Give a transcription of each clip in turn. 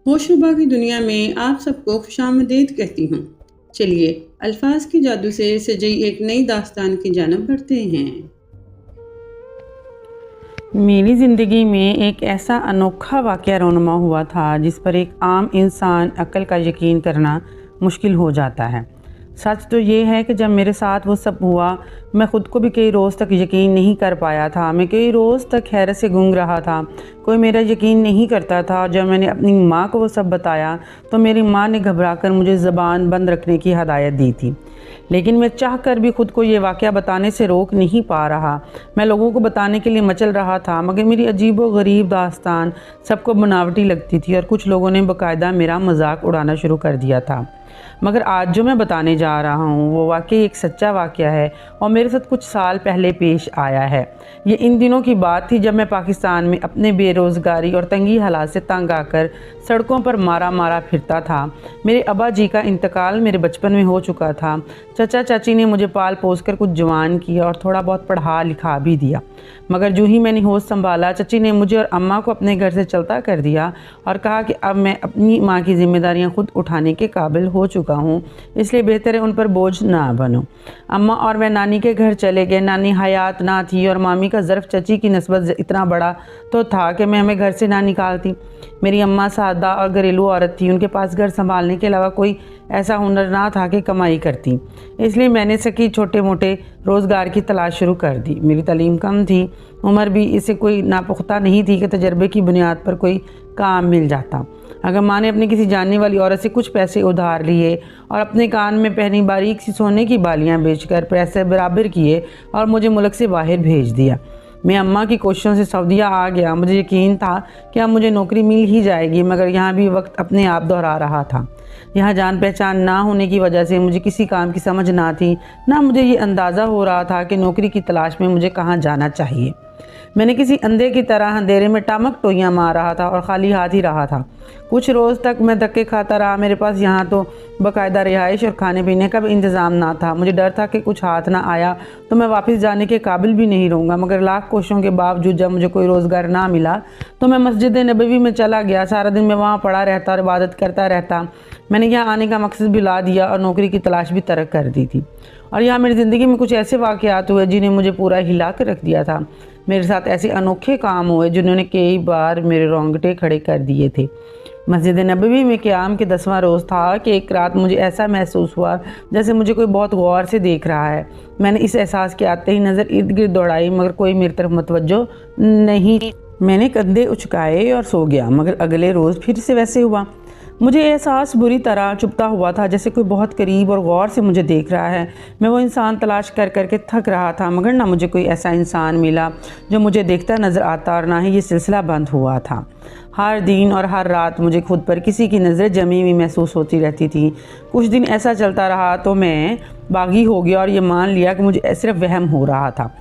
होशरुबा की दुनिया में आप सबको खुशामदीद कहती हूँ। चलिए अल्फाज के जादू से सजी एक नई दास्तान की जानब बढ़ते हैं। मेरी ज़िंदगी में एक ऐसा अनोखा वाक़या रोनुमा हुआ था जिस पर एक आम इंसान अक्ल का यकीन करना मुश्किल हो जाता है। सच तो ये है कि जब मेरे साथ वो सब हुआ, मैं ख़ुद को भी कई रोज़ तक यकीन नहीं कर पाया था। मैं कई रोज़ तक हैरत से गूंग रहा था। कोई मेरा यकीन नहीं करता था। जब मैंने अपनी माँ को वो सब बताया तो मेरी माँ ने घबराकर मुझे ज़बान बंद रखने की हदायत दी थी। लेकिन मैं चाहकर भी ख़ुद को ये वाक़या बताने से रोक नहीं पा रहा। मैं लोगों को बताने के लिए मचल रहा था, मगर मेरी अजीबो-गरीब दास्तान सबको बनावटी लगती थी और कुछ लोगों ने बाकायदा मेरा मजाक उड़ाना शुरू कर दिया था। मगर आज जो मैं बताने जा रहा हूँ वो वाकई एक सच्चा वाक़या है और मेरे साथ कुछ साल पहले पेश आया है। ये इन दिनों की बात थी जब मैं पाकिस्तान में अपने बेरोज़गारी और तंगी हालात से तंग आकर सड़कों पर मारा मारा फिरता था। मेरे अब्बा जी का इंतकाल मेरे बचपन में हो चुका था। चाचा चाची ने मुझे पाल पोस कर कुछ जवान किया और थोड़ा बहुत पढ़ा लिखा भी दिया। मगर जो ही मैंने होश संभाला, चाची ने मुझे और अम्मा को अपने घर से चलता कर दिया और कहा कि अब मैं अपनी माँ की जिम्मेदारियाँ खुद उठाने के काबिल हो चुका हूँ, इसलिए बेहतर है उन पर बोझ ना बनो। अम्मा और मैं नानी के घर चले गए। नानी हयात ना थी और मामी का ज़र्फ़ चाची की नस्बत इतना बड़ा तो था कि मैं हमें घर से ना निकालती। मेरी अम्मा सादा और घरेलू औरत थी। उनके पास घर संभालने के अलावा कोई ऐसा हुनर ना था कि कमाई करती, इसलिए मैंने सकी छोटे मोटे रोज़गार की तलाश शुरू कर दी। मेरी तालीम कम थी, उम्र भी इससे कोई नापुख्ता नहीं थी कि तजर्बे की बुनियाद पर कोई काम मिल जाता। अगर माँ ने अपनी किसी जानने वाली औरत से कुछ पैसे उधार लिए और अपने कान में पहनी बारीक सी सोने की बालियाँ बेचकर पैसे बराबर किए और मुझे मुल्क से बाहर भेज दिया। मैं अम्मा की कोशिशों से सऊदीया आ गया। मुझे यकीन था कि अब मुझे नौकरी मिल ही जाएगी, मगर यहाँ भी वक्त अपने आप दोहरा रहा था। यहाँ जान पहचान ना होने की वजह से मुझे किसी काम की समझ ना थी, ना मुझे ये अंदाज़ा हो रहा था कि नौकरी की तलाश में मुझे कहाँ जाना चाहिए। मैंने किसी अंधे की तरह अंधेरे में टामक टोइयाँ मार रहा था और खाली हाथ ही रहा था। कुछ रोज़ तक मैं धक्के खाता रहा। मेरे पास यहाँ तो बाकायदा रिहाइश और खाने पीने का भी इंतज़ाम ना था। मुझे डर था कि कुछ हाथ ना आया तो मैं वापस जाने के काबिल भी नहीं रहूँगा। मगर लाख कोशिशों के बावजूद जब मुझे कोई रोज़गार ना मिला तो मैं मस्जिद नबवी में चला गया। सारा दिन मैं वहाँ पड़ा रहता और इबादत करता रहता। मैंने यहाँ आने का मकसद भी ला दिया और नौकरी की तलाश भी तर्क कर दी थी। और यहाँ मेरी ज़िंदगी में कुछ ऐसे वाक़यात हुए जिन्हें मुझे पूरा हिला कर रख दिया था। मेरे साथ ऐसे अनोखे काम हुए जिन्होंने कई बार मेरे रोंगटे खड़े कर दिए थे। मस्जिद नबवी में क़याम के 10वां रोज़ था कि एक रात मुझे ऐसा महसूस हुआ जैसे मुझे कोई बहुत गौर से देख रहा है। मैंने इस एहसास के आते ही नज़र इर्द गिर्द दौड़ाई, मगर कोई मेरी तरफ मुतवज्जो नहीं। मैंने कंधे उचकाए और सो गया। मगर अगले रोज़ फिर से वैसे हुआ। मुझे एहसास बुरी तरह चुभता हुआ था, जैसे कोई बहुत करीब और गौर से मुझे देख रहा है। मैं वो इंसान तलाश कर करके थक रहा था, मगर ना मुझे कोई ऐसा इंसान मिला जो मुझे देखता नज़र आता और ना ही ये सिलसिला बंद हुआ था। हर दिन और हर रात मुझे खुद पर किसी की नज़र जमी हुई महसूस होती रहती थी। कुछ दिन ऐसा चलता रहा तो मैं बागी हो गया और ये मान लिया कि मुझे सिर्फ वहम हो रहा था।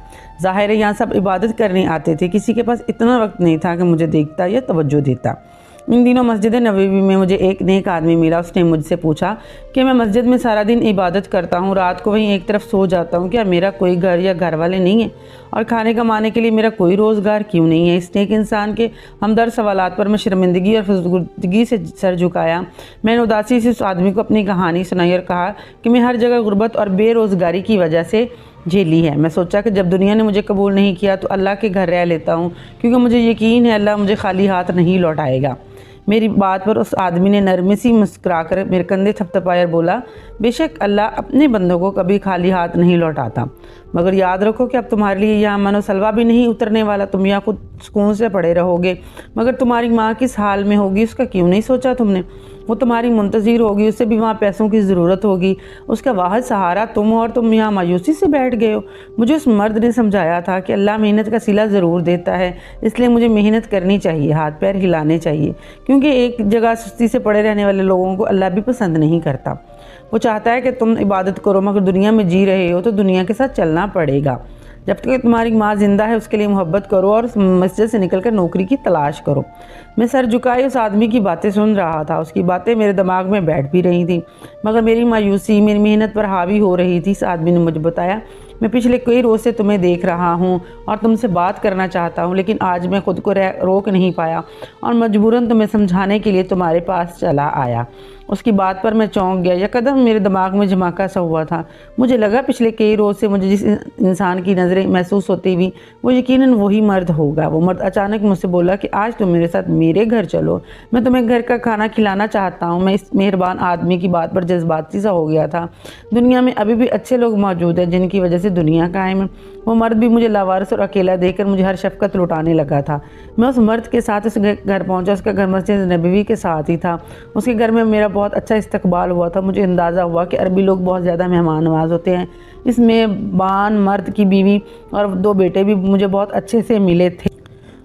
ज़ाहिर है यहाँ सब इबादत करने आते थे, किसी के पास इतना वक्त नहीं था कि मुझे देखता या तवज्जो देता। इन दिनों मस्जिद नबवी में मुझे एक नेक आदमी मिला। उसने मुझसे पूछा कि मैं मस्जिद में सारा दिन इबादत करता हूँ, रात को वहीं एक तरफ सो जाता हूँ, क्या मेरा कोई घर या घर वाले नहीं है और खाने कमाने के लिए मेरा कोई रोज़गार क्यों नहीं है? इस नेक इंसान के हमदर्द सवालात पर मैं शर्मिंदगी और फजूलगी से सर झुकाया। मैंने उदासी से उस आदमी को अपनी कहानी सुनाई और कहा कि मैं हर जगह गुर्बत और बेरोज़गारी की वजह से झेली है। मैं सोचा कि जब दुनिया ने मुझे कबूल नहीं किया तो अल्लाह के घर रह लेता हूँ, क्योंकि मुझे यकीन है अल्लाह मुझे खाली हाथ नहीं लौटाएगा। मेरी बात पर उस आदमी ने नरमी सी मुस्कुराकर मेरे कंधे थपथपाए और बोला, बेशक अल्लाह अपने बंदों को कभी खाली हाथ नहीं लौटाता, मगर याद रखो कि अब तुम्हारे लिए यहाँ मनो सलवा भी नहीं उतरने वाला। तुम यहाँ खुद सुकून से पड़े रहोगे, मगर तुम्हारी माँ किस हाल में होगी उसका क्यों नहीं सोचा तुमने? वो तुम्हारी मुंतज़िर होगी, उससे भी वहाँ पैसों की ज़रूरत होगी। उसका वाहिद सहारा तुम हो और तुम यहाँ मायूसी से बैठ गए हो। मुझे उस मर्द ने समझाया था कि अल्लाह मेहनत का सिला ज़रूर देता है, इसलिए मुझे मेहनत करनी चाहिए, हाथ पैर हिलाने चाहिए, क्योंकि एक जगह सुस्ती से पड़े रहने वाले लोगों को अल्लाह भी पसंद नहीं करता। वो चाहता है कि तुम इबादत करो, मगर दुनिया में जी रहे हो तो दुनिया के साथ चलना पड़ेगा। जब तक तुम्हारी माँ जिंदा है उसके लिए मोहब्बत करो और मस्जिद से निकलकर नौकरी की तलाश करो। मैं सर झुकाए उस आदमी की बातें सुन रहा था। उसकी बातें मेरे दिमाग में बैठ भी रही थी, मगर मेरी मायूसी मेरी मेहनत पर हावी हो रही थी। इस आदमी ने मुझे बताया मैं पिछले कई रोज़ से तुम्हें देख रहा हूँ और तुमसे बात करना चाहता हूँ, लेकिन आज मैं खुद को रोक नहीं पाया और मजबूरन तुम्हें समझाने के लिए तुम्हारे पास चला आया। उसकी बात पर मैं चौंक गया। यह कदम मेरे दिमाग में धमाका सा हुआ था। मुझे लगा पिछले कई रोज़ से मुझे जिस इंसान की नज़रें महसूस होती हुई वो यकीनन वही मर्द होगा। वो मर्द अचानक मुझसे बोला कि आज तुम मेरे साथ मेरे घर चलो, मैं तुम्हें घर का खाना खिलाना चाहता हूँ। मैं इस मेहरबान आदमी की बात पर जज्बाती सा हो गया था। दुनिया में अभी भी अच्छे लोग मौजूद हैं जिनकी वजह से दुनिया कायम है। वो मर्द भी मुझे लावारिस और अकेला देखकर मुझे हर शफ़क़त लुटाने लगा था। मैं उस मर्द के साथ उस घर पहुंचा। उसका घर मस्जिद नबवी के साथ ही था। उसके घर में मेरा बहुत अच्छा इस्तकबाल हुआ था। मुझे अंदाज़ा हुआ कि अरबी लोग बहुत ज़्यादा मेहमान नवाज होते हैं। इस मेहमान मर्द की बीवी और 2 बेटे भी मुझे बहुत अच्छे से मिले थे।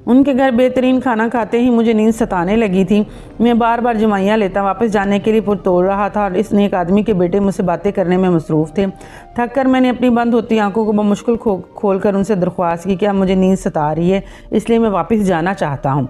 उनके घर बेहतरीन खाना खाते ही मुझे नींद सताने लगी थी। मैं बार बार जुमाइयाँ लेता वापस जाने के लिए पुरतोड़ रहा था और इस नेक आदमी के बेटे मुझसे बातें करने में मसरूफ़ थे। थक कर मैंने अपनी बंद होती आंखों को मुश्किल खोल कर उनसे दरख्वास्त की कि अब मुझे नींद सता रही है, इसलिए मैं वापस जाना चाहता हूँ।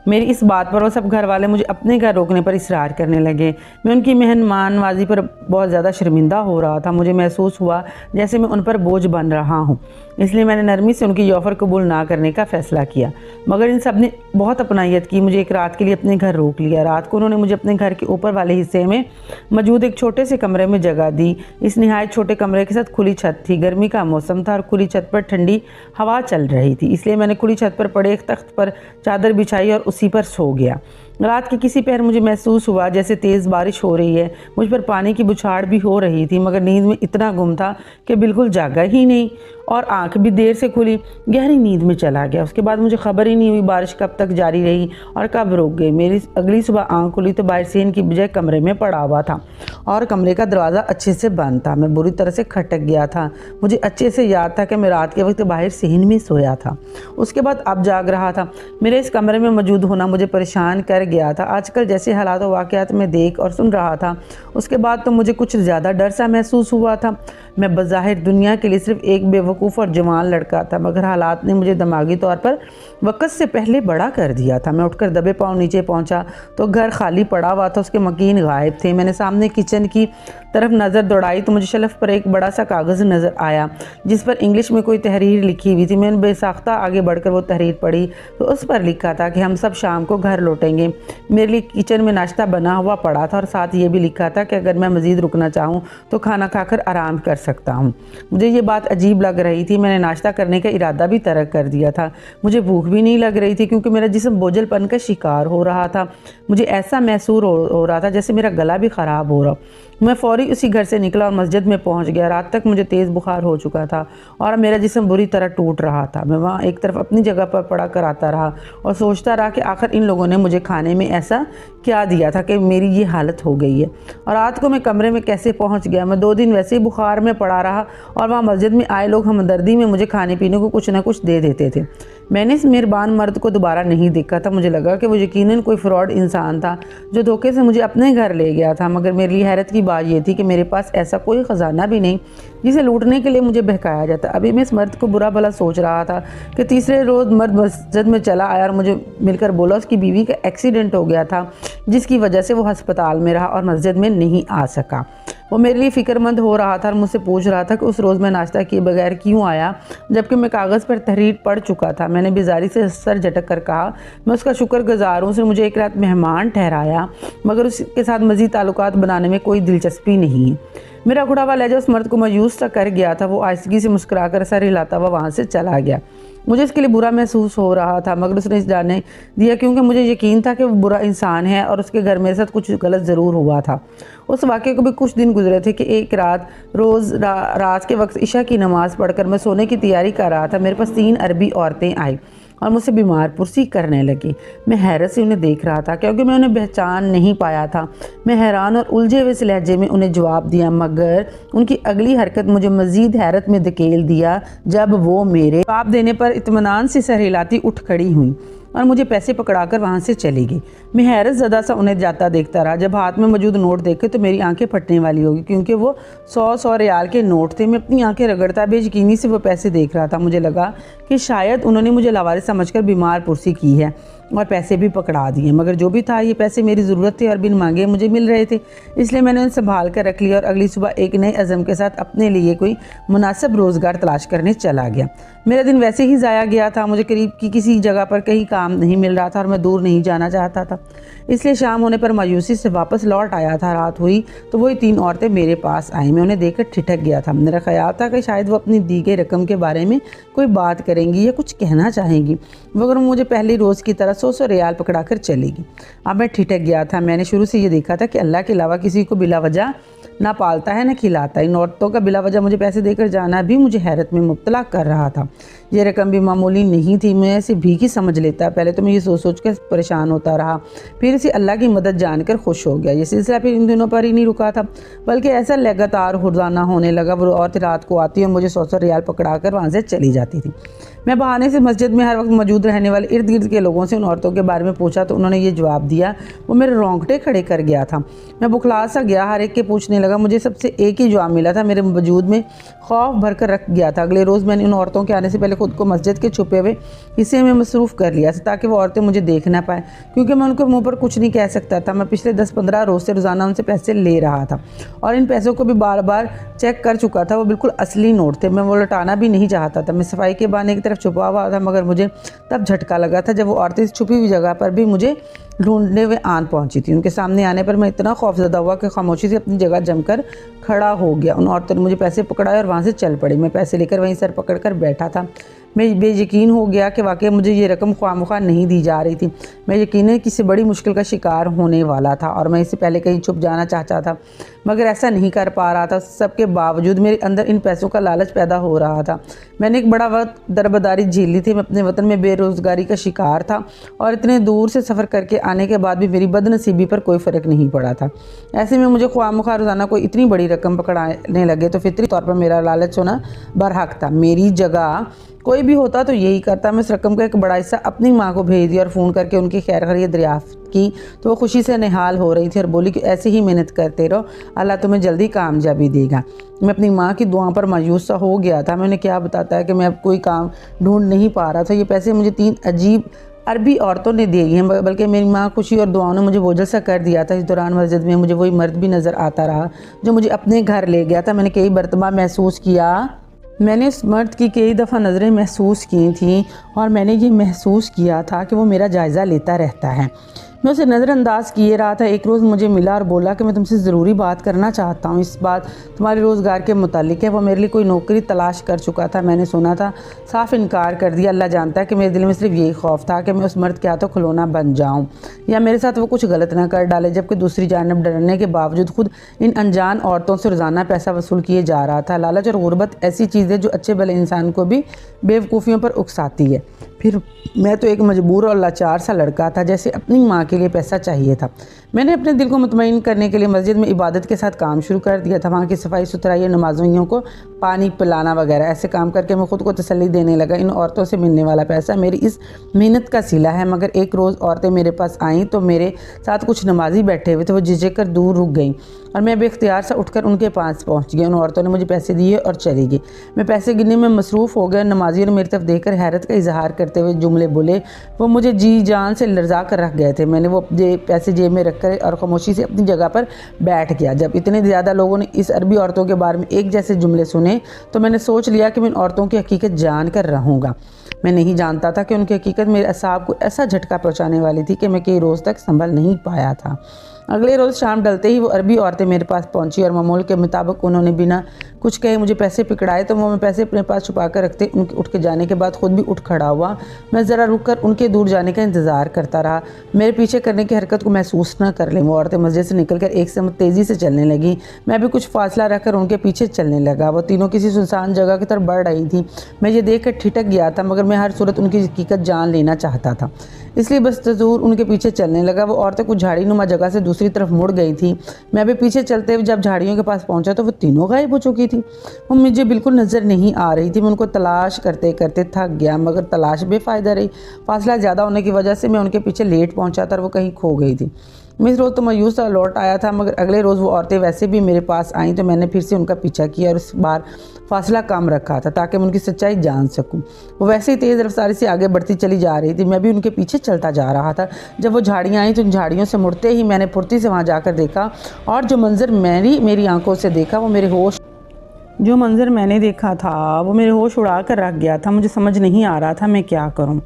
मेरी इस बात पर वो सब घर वाले मुझे अपने घर रोकने पर इसरार करने लगे। मैं उनकी मेहमानवाजी पर बहुत ज़्यादा शर्मिंदा हो रहा था। मुझे महसूस हुआ जैसे मैं उन पर बोझ बन रहा हूँ, इसलिए मैंने नरमी से उनकी ऑफ़र कबूल ना करने का फ़ैसला किया। मगर इन सब ने बहुत अपनायत की। मुझे एक रात के लिए अपने घर रोक लिया। रात को उन्होंने मुझे अपने घर के ऊपर वाले हिस्से में मौजूद एक छोटे से कमरे में जगह दी। इस निहायत छोटे कमरे के साथ खुली छत थी। गर्मी का मौसम था और खुली छत पर ठंडी हवा चल रही थी, इसलिए मैंने खुली छत पर पड़े एक तख्त पर चादर बिछाई और उसी पर सो गया। रात के किसी पहर मुझे महसूस हुआ जैसे तेज़ बारिश हो रही है। मुझ पर पानी की बुछाड़ भी हो रही थी, मगर नींद में इतना गुम था कि बिल्कुल जागा ही नहीं और आंख भी देर से खुली। गहरी नींद में चला गया। उसके बाद मुझे खबर ही नहीं हुई बारिश कब तक जारी रही और कब रुक गई। मेरी अगली सुबह आंख खुली तो बाहर सेन की बजाय कमरे में पड़ा हुआ था और कमरे का दरवाज़ा अच्छे से बंद था। मैं बुरी तरह से खटक गया था। मुझे अच्छे से याद था कि मैं रात के वक्त बाहर सेन में सोया था। उसके बाद अब जाग रहा था। मेरे इस कमरे में मौजूद होना मुझे परेशान कर गया था। आजकल जैसे हालात व वाक़यात में देख और सुन रहा था, उसके बाद तो मुझे कुछ ज़्यादा डर सा महसूस हुआ था। मैं बज़ाहिर दुनिया के लिए सिर्फ एक बेवकूफ़ और जवान लड़का था, मगर हालात ने मुझे दिमागी तौर पर वक़्त से पहले बड़ा कर दिया था। मैं उठकर दबे पाँव नीचे पहुंचा तो घर खाली पड़ा हुआ था। उसके मकीन गायब थे। मैंने सामने किचन की तरफ नज़र दौड़ाई तो मुझे शेल्फ पर एक बड़ा सा कागज़ नज़र आया जिस पर इंग्लिश में कोई तहरीर लिखी हुई थी। मैंने बेसाख्ता आगे बढ़कर वो तहरीर पढ़ी तो उस पर लिखा था कि हम सब शाम को घर लौटेंगे। मेरे लिए किचन में नाश्ता बना हुआ पड़ा था और साथ ये भी लिखा था कि अगर मैं मज़ीद रुकना चाहूँ तो खाना खाकर आराम कर सकता हूँ। मुझे ये बात अजीब लग रही थी। मैंने नाश्ता करने का इरादा भी तर्क कर दिया था। मुझे भूख भी नहीं लग रही थी क्योंकि मेरा जिस्म बोझलपन का शिकार हो रहा था। मुझे ऐसा महसूस हो रहा था जैसे मेरा गला भी ख़राब हो रहा। मैं फ़ौरी उसी घर से निकला और मस्जिद में पहुंच गया। रात तक मुझे तेज़ बुखार हो चुका था और मेरा जिस्म बुरी तरह टूट रहा था। मैं वहाँ एक तरफ अपनी जगह पर पड़ा कर आता रहा और सोचता रहा कि आखिर इन लोगों ने मुझे खाने में ऐसा क्या दिया था कि मेरी ये हालत हो गई है। और रात को मैं कमरे में कैसे पहुँच गया। मैं 2 दिन वैसे ही बुखार में पड़ा रहा और वहाँ मस्जिद में आए लोग हमदर्दी में मुझे खाने पीने को कुछ ना कुछ दे देते थे। मैंने इस मेहरबान मर्द को दोबारा नहीं देखा था। मुझे लगा कि वो यकीनन कोई फ्रॉड इंसान था जो धोखे से मुझे अपने घर ले गया था। मगर मेरे लिए हैरत की बात यह थी कि मेरे पास ऐसा कोई ख़जाना भी नहीं जिसे लूटने के लिए मुझे बहकाया जाता। अभी मैं इस मर्द को बुरा भला सोच रहा था कि तीसरे रोज़ मर्द मस्जिद में चला आया और मुझे मिलकर बोला उसकी बीवी का एक्सीडेंट हो गया था जिसकी वजह से वो हस्पताल में रहा और मस्जिद में नहीं आ सका। वो मेरे लिए फ़िक्रमंद हो रहा था और मुझसे पूछ रहा था कि उस रोज़ मैं नाश्ता किए बगैर क्यों आया जबकि मैं कागज़ पर तहरीर पढ़ चुका था। मैंने बेजारी से सर झटक कर कहा मैं उसका शुक्रगुज़ार हूँ, उसने मुझे एक रात मेहमान ठहराया मगर उसके साथ मज़ीद ताल्लुकात बनाने में कोई दिलचस्पी नहीं है। मेरा उखड़ा हुआ लहजा उस मर्द को मायूस सा कर गया था। वो आहिस्तगी से मुस्कुराकर सर हिलाता हुआ वहाँ से चला गया। मुझे इसके लिए बुरा महसूस हो रहा था मगर उसने इस जाने दिया क्योंकि मुझे यकीन था कि वो बुरा इंसान है और उसके घर मेरे साथ कुछ गलत ज़रूर हुआ था। उस वाक़े को भी कुछ दिन गुजरे थे कि एक रात रात के वक्त इशा की नमाज़ पढ़कर मैं सोने की तैयारी कर रहा था। मेरे पास 3 अरबी औरतें आई और मुझसे बीमार पुरसी करने लगी। मैं हैरत से उन्हें देख रहा था क्योंकि मैं उन्हें पहचान नहीं पाया था। मैं हैरान और उलझे हुए से लहजे में उन्हें जवाब दिया मगर उनकी अगली हरकत मुझे मज़ीद हैरत में धकेल दिया जब वो मेरे जवाब देने पर इत्मीनान से सर हिलाती उठ खड़ी हुई और मुझे पैसे पकड़ाकर वहाँ से चली गई। मैं हैरत ज़दा सा उन्हें जाता देखता रहा। जब हाथ में मौजूद नोट देखे तो मेरी आंखें फटने वाली होगी क्योंकि वो 100 रियाल के नोट थे। मैं अपनी आंखें रगड़ता बेयकीनी से वो पैसे देख रहा था। मुझे लगा कि शायद उन्होंने मुझे लावारिस समझकर बीमार पुरसी की है और पैसे भी पकड़ा दिए, मगर जो भी था ये पैसे मेरी ज़रूरत थी और बिन मांगे मुझे मिल रहे थे, इसलिए मैंने उन्हें संभाल कर रख लिया और अगली सुबह एक नए अज़म के साथ अपने लिए कोई मुनासिब रोज़गार तलाश करने चला गया। मेरा दिन वैसे ही ज़ाया गया था, मुझे करीब की किसी जगह पर कहीं काम नहीं मिल रहा था और मैं दूर नहीं जाना चाहता था, इसलिए शाम होने पर मायूसी से वापस लौट आया था। रात हुई तो वही 3 औरतें मेरे पास आई, मैं उन्हें देखकर ठिठक गया था। मेरा ख्याल था कि शायद वो अपनी दी गई रकम के बारे में कोई बात करेंगी या कुछ कहना चाहेंगी, मगर मुझे पहली रोज़ की तरह 100 रियाल पकड़ा कर चलेगी। अब मैं ठिठक गया था। मैंने शुरू से ये देखा था कि अल्लाह के अलावा किसी को बिला वजह ना पालता है ना खिलाता। इन औरतों का बिला वजह मुझे पैसे देकर जाना भी मुझे हैरत में मुब्तला कर रहा था। ये रकम भी मामूली नहीं थी, मैं इसे भीख ही समझ लेता। पहले तो मैं ये सोच कर परेशान होता रहा, फिर इसे अल्लाह की मदद जानकर खुश हो गया। ये सिलसिला फिर इन दिनों पर ही नहीं रुका था, बल्कि ऐसा लगातार रोज़ाना होने लगा। वो औरतें रात को आती और मुझे 100 रियाल पकड़ा कर वहाँ से चली जाती थी। मैं बहाने से मस्जिद में हर वक्त मौजूद रहने वाले इर्द गिर्द के लोगों से उन औरतों के बारे में पूछा तो उन्होंने ये जवाब दिया, वो मेरे रोंगटे खड़े कर गया था। मैं बुखला सा गया, हर एक के पूछने लगा। मुझे सबसे एक ही जवाब मिला था, मेरे वजूद में खौफ भर कर रख गया था। अगले रोज़ मैंने उन औरतों के आने से पहले खुद को मस्जिद के छुपे हुए हिस्से में मसरूफ़ कर लिया था, ताकि वो औरतें मुझे देख ना पाए, क्योंकि मैं उनके मुँह पर कुछ नहीं कह सकता था। मैं पिछले 10-15 रोज़ से रोज़ाना उनसे पैसे ले रहा था और इन पैसों को भी बार बार चेक कर चुका था। वो बिल्कुल असली नोट थे, मैं वो लौटाना भी नहीं चाहता था। मैं सफाई के बहाने की तरफ छुपा हुआ था, मगर मुझे तब झटका लगा था जब वो औरतें इस छुपी हुई जगह पर भी मुझे ढूंढने हुए आन पहुंची थी। उनके सामने आने पर मैं इतना खौफजदा हुआ कि खामोशी से अपनी जगह जमकर खड़ा हो गया। उन औरतों ने मुझे पैसे पकड़ाए और वहाँ से चल पड़ी। मैं पैसे लेकर वहीं सर पकड़ कर बैठा था। मैं बेयकीन हो गया कि वाकई मुझे ये रकम ख्वामख्वाह नहीं दी जा रही थी। मैं यकीनन किसी बड़ी मुश्किल का शिकार होने वाला था और मैं इससे पहले कहीं छुप जाना चाहता था, मगर ऐसा नहीं कर पा रहा था। सबके बावजूद मेरे अंदर इन पैसों का लालच पैदा हो रहा था। मैंने एक बड़ा वक्त दरबदारी झेली थी। मैं अपने वतन में बेरोज़गारी का शिकार था और इतने दूर से सफ़र करके आने के बाद भी मेरी बदनसीबी पर कोई फ़र्क नहीं पड़ा था। ऐसे में मुझे ख्वामख्वाह रोज़ाना कोई इतनी बड़ी रकम पकड़ाने लगे तो फितरी तौर पर मेरा लालच होना बरहक था। मेरी जगह कोई भी होता तो यही करता। मैं इस रकम का एक बड़ा हिस्सा अपनी माँ को भेज दिया और फ़ोन करके उनकी खैर खैरियत दरियाफ्त की, तो वो खुशी से निहाल हो रही थी और बोली कि ऐसे ही मेहनत करते रहो, अल्लाह तुम्हें जल्दी कामयाबी देगा। मैं अपनी माँ की दुआ पर मायूस सा हो गया था। मैंने क्या बताता है कि मैं अब कोई काम ढूंढ नहीं पा रहा था। ये पैसे मुझे 3 अजीब अरबी औरतों ने दिए हैं, बल्कि मेरी माँ खुशी और दुआओं ने मुझे बोझल सा कर दिया था। इस दौरान मस्जिद में मुझे वही मर्द भी नज़र आता रहा जो मुझे अपने घर ले गया था। मैंने उस मर्द की कई दफ़ा नज़रें महसूस की थी और मैंने ये महसूस किया था कि वो मेरा जायज़ा लेता रहता है। मैं उसे नज़रअंदाज किए रहा था। एक रोज़ मुझे मिला और बोला कि मैं तुमसे ज़रूरी बात करना चाहता हूँ। इस बात तुम्हारे रोज़गार के मुतालिक है। वो मेरे लिए कोई नौकरी तलाश कर चुका था। मैंने सुना था, साफ इनकार कर दिया। अल्लाह जानता है कि मेरे दिल में सिर्फ यही खौफ था कि मैं उस मर्द के हाथों खिलौना बन जाऊँ या मेरे साथ वो कुछ गलत ना कर डाले। जबकि दूसरी जानब डरने के बावजूद खुद इन अनजान औरतों से रोज़ाना पैसा वसूल किए जा रहा था। लालच और गुर्बत ऐसी चीज़ है जो अच्छे भले इंसान को भी बेवकूफ़ियों पर उकसाती है। फिर मैं तो एक मजबूर और लाचार सा लड़का था, जैसे अपनी माँ के लिए पैसा चाहिए था। मैंने अपने दिल को मुतमईन करने के लिए मस्जिद में इबादत के साथ काम शुरू कर दिया था। वहाँ की सफाई सुथराई, नमाज़ियों को पानी पिलाना वगैरह, ऐसे काम करके मैं खुद को तसल्ली देने लगा। इन औरतों से मिलने वाला पैसा मेरी इस मेहनत का सिला है। मगर एक रोज़ औरतें मेरे पास आईं तो मेरे साथ कुछ नमाजी बैठे हुए थे। वो झिझक कर दूर रुक गईं और मैं बेख्तियार सा उठकर उनके पास पहुँच गया। उन औरतों ने मुझे पैसे दिए और चली गई। मैं पैसे गिनने में मसरूफ़ हो गया। नमाजियों ने मेरी तरफ देखकर हैरत का इजहार करते हुए जुमले बोले। वो मुझे जी जान से लर्जा कर रख गए थे। मैंने वो पैसे जेब में रख कर और खामोशी से अपनी जगह पर बैठ गया। जब इतने ज़्यादा लोगों ने इस अरबी औरतों के बारे में एक जैसे जुमले सुने तो मैंने सोच लिया कि मैं इन औरतों की हकीकत जान कर रहूँगा। मैं नहीं जानता था कि उनकी हकीकत मेरे असाब को ऐसा झटका पहुँचाने वाली थी कि मैं कई रोज़ तक संभल नहीं पाया था। अगले रोज़ शाम डलते ही वो अरबी औरतें मेरे पास पहुंची और मामूल के मुताबिक उन्होंने बिना कुछ कहे मुझे पैसे पकड़ाए। तो वो मैं पैसे अपने पास छुपा कर रखते उनके उठ के जाने के बाद खुद भी उठ खड़ा हुआ। मैं ज़रा रुक कर उनके दूर जाने का इंतज़ार करता रहा, मेरे पीछे करने की हरकत को महसूस न कर लें। वो औरतें मस्जिद से निकल कर एक समय तेज़ी से चलने लगी। मैं भी कुछ फासला रखकर उनके पीछे चलने लगा। वो तीनों किसी सुनसान जगह की तरफ बढ़ रही थी। मैं ये देख कर ठिठक गया था, मगर मैं हर सूरत उनकी हकीकत जान लेना चाहता था, इसलिए बस तजूर उनके पीछे चलने लगा। वो औरतें कुछ झाड़ीनुमा जगह से दूसरी तरफ मुड़ गई थी। मैं भी पीछे चलते हुए जब झाड़ियों के पास पहुंचा तो वो तीनों गायब हो चुकी थी। वो मुझे बिल्कुल नज़र नहीं आ रही थी। मैं उनको तलाश करते करते थक गया, मगर तलाश बेफ़ायदा रही। फासला ज़्यादा होने की वजह से मैं उनके पीछे लेट पहुंचा था और वो कहीं खो गई थी। मैं इस रोज़ तो मायूस सा लौट आया था, मगर अगले रोज़ वो औरतें वैसे भी मेरे पास आईं तो मैंने फिर से उनका पीछा किया और इस बार फासला कम रखा था ताकि मैं उनकी सच्चाई जान सकूं। वो वैसे ही तेज़ रफ्तारी से आगे बढ़ती चली जा रही थी। मैं भी उनके पीछे चलता जा रहा था। जब वो झाड़ियाँ आई तो उन झाड़ियों से मुड़ते ही मैंने फुर्ती से वहाँ जाकर देखा और जो मंज़र मेरी आंखों से देखा वो मेरे होश उड़ा कर रख गया था। मुझे समझ नहीं आ रहा था मैं क्या करूं।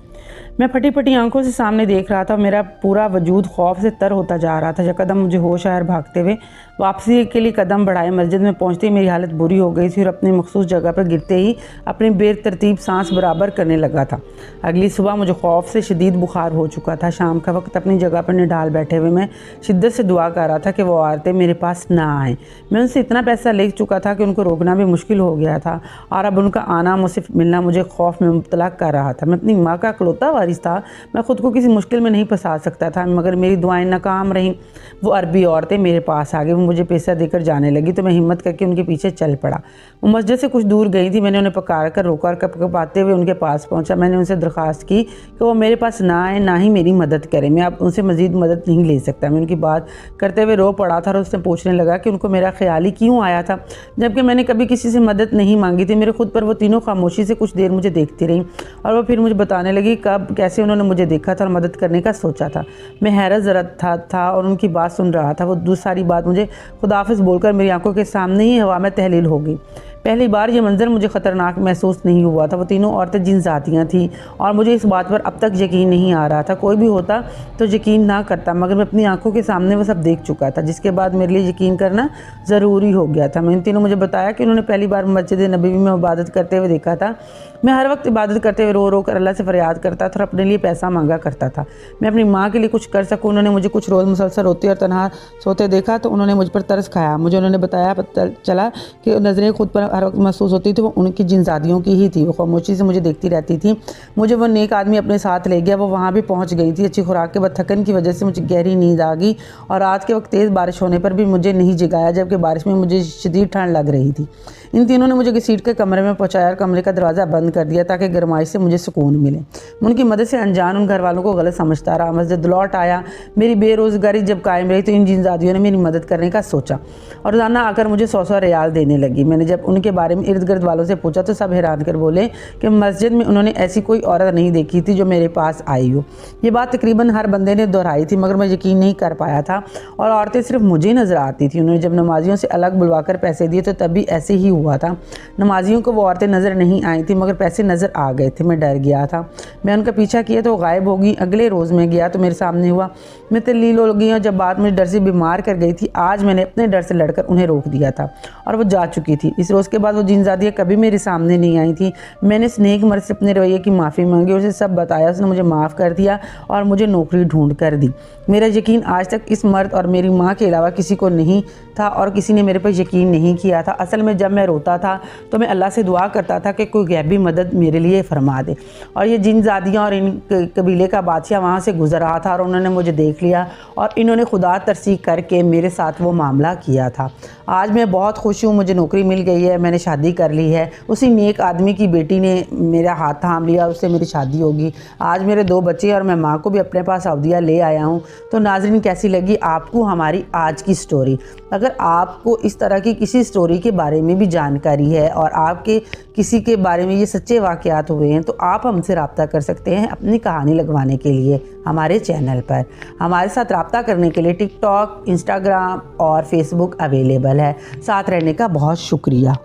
मैं फटी फटी आंखों से सामने देख रहा था। मेरा पूरा वजूद खौफ से तर होता जा रहा था। जब कदम मुझे होश आया, भागते हुए वापसी के लिए कदम बढ़ाए। मस्जिद में पहुंचते ही मेरी हालत बुरी हो गई थी और अपनी मखसूस जगह पर गिरते ही अपनी बेतरतीब सांस बराबर करने लगा था। अगली सुबह मुझे खौफ से शदीद बुखार हो चुका था। शाम का वक्त अपनी जगह पर निढाल बैठे हुए मैं शिद्दत से दुआ कर रहा था कि वो औरतें मेरे पास ना आएँ। मैं उनसे इतना पैसा ले चुका था कि उनको रोकना भी मुश्किल हो गया था और अब उनका आना, मुझसे मिलना मुझे खौफ में मुब्तला कर रहा था। मैं अपनी माँ का इकलौता वारिस था। मैं ख़ुद को किसी मुश्किल में नहीं फंसा सकता था, मगर मेरी दुआएं नाकाम रहीं। वो अरबी औरतें मेरे पास आ गई। वो मुझे पैसा देकर जाने लगी तो मैं हिम्मत करके उनके पीछे चल पड़ा। वो मस्जिद से कुछ दूर गई थी। मैंने उन्हें पकार कर रोका और कपकपाते हुए उनके पास पहुंचा। मैंने उनसे दरख्वास्त की कि वो मेरे पास ना आए, ना ही मेरी मदद करें। मैं अब उनसे मज़ीद मदद नहीं ले सकता। मैं उनकी बात करते हुए रो पड़ा था और उससे पूछने लगा कि उनको मेरा ख्याल ही क्यों आया था, जबकि मैंने कभी किसी से मदद नहीं मांगी थी। मेरे खुद पर वो तीनों खामोशी से कुछ देर मुझे देखती रहीं और वो फिर मुझे बताने लगी कब कैसे उन्होंने मुझे देखा था और मदद करने का सोचा था। मैं हैरत ज़रत था और उनकी बात सुन रहा था। वो दूसरी बात मुझे खुदाफिज बोलकर मेरी आंखों के सामने ही हवा में तहलील हो गई। पहली बार ये मंजर मुझे ख़तरनाक महसूस नहीं हुआ था। वो तीनों औरतें जिन जातियाँ थीं और मुझे इस बात पर अब तक यकीन नहीं आ रहा था। कोई भी होता तो यकीन ना करता, मगर मैं अपनी आंखों के सामने वो सब देख चुका था, जिसके बाद मेरे लिए यकीन करना ज़रूरी हो गया था। मैं इन तीनों मुझे बताया कि उन्होंने पहली बार मस्जिद नबी में इबादत करते हुए देखा था। मैं हर वक्त इबादत करते हुए रो रो कर अल्लाह से फरियाद करता था और अपने लिए पैसा मांगा करता था। मैं अपनी माँ के लिए कुछ कर सकूँ। उन्होंने मुझे कुछ रोज़ मुसलसल रोते और तनहा सोते देखा तो उन्होंने मुझ पर तरस खाया। मुझे उन्होंने बताया, पता चला कि नज़रें खुद पर हर वक्त महसूस होती थी वो उनकी जिनजादियों की ही थी। वो खामोशी से मुझे देखती रहती थी। मुझे वो नेक आदमी अपने साथ ले गया। वो वहाँ भी पहुँच गई थी। अच्छी खुराक के बाद थकन की वजह से मुझे गहरी नींद आ गई और रात के वक्त तेज़ बारिश होने पर भी मुझे नहीं जगाया, जबकि बारिश में मुझे शदीद ठंड लग रही थी। इन तीनों ने मुझे घसीट के कमरे में पहुँचाया और कमरे का दरवाज़ा बंद कर दिया ताकि गर्माइश से मुझे सुकून मिले। उनकी मदद से अनजान उन घर वालों को गलत समझता रहा। मस्जिद लौट आया। मेरी बेरोज़गारी जब कायम रही तो इन जिनजादियों ने मेरी मदद करने का सोचा और रोज़ाना आकर मुझे 100 रियाल देने लगी। मैंने जब उनके बारे में इर्द गिर्द वालों से पूछा तो सब हैरान कर बोले कि मस्जिद में उन्होंने ऐसी कोई औरत नहीं देखी थी जो मेरे पास आई हो। ये बात तकरीबन हर बंदे ने दोहराई थी, मगर मैं यकीन नहीं कर पाया था और औरतें सिर्फ मुझे नज़र आती थी। उन्होंने जब नमाजियों से अलग बुलवाकर पैसे दिए तो तब भी ऐसे ही हुआ था। नमाजियों को वो औरतें नज़र नहीं आई थी, मगर पैसे नज़र आ गए थे। मैं डर गया था। मैं उनका पीछा किया तो वो गायब हो गई। अगले रोज़ में गया तो मेरे सामने हुआ। मैं तल्लील हो गई और जब बात मुझे डर से बीमार कर गई थी, आज मैंने अपने डर से लड़कर उन्हें रोक दिया था और वो जा चुकी थी। इस रोज़ के बाद वो जिनजादियाँ कभी मेरे सामने नहीं आई थी। मैंने स्नेक मर्द से अपने रवैये की माफ़ी मांगी और उसे सब बताया। उसने मुझे माफ़ कर दिया और मुझे नौकरी ढूंढ कर दी। मेरा यकीन आज तक इस मर्द और मेरी माँ के अलावा किसी को नहीं था और किसी ने मेरे पर यकीन नहीं किया था। असल में जब मैं रोता था तो मैं अल्लाह से दुआ करता था कि कोई गैबी मदद मेरे लिए फरमा दे। और ये जिनजादियाँ और इन कबीले का बादशाह वहाँ से गुजर रहा था और उन्होंने मुझे देख लिया और इन्होंने खुदा तरसी करके मेरे साथ वो मामला किया था। आज मैं बहुत खुश हूँ, मुझे नौकरी मिल गई है, मैंने शादी कर ली है। उसी नेक आदमी की बेटी ने मेरा हाथ थाम लिया, उससे मेरी शादी होगी। आज मेरे 2 बच्चे और मैं माँ को भी अपने पास सऊदीया ले आया हूँ। तो नाज़रीन, कैसी लगी आपको हमारी आज की स्टोरी? अगर आपको इस तरह की किसी स्टोरी के बारे में भी जानकारी है और आपके किसी के बारे में ये सच्चे वाक़यात हुए हैं तो आप हमसे रब्ता कर सकते हैं अपनी कहानी लगवाने के लिए हमारे चैनल पर। हमारे साथ रब्ता करने के लिए टिकटॉक, इंस्टाग्राम और फेसबुक अवेलेबल है। साथ रहने का बहुत शुक्रिया।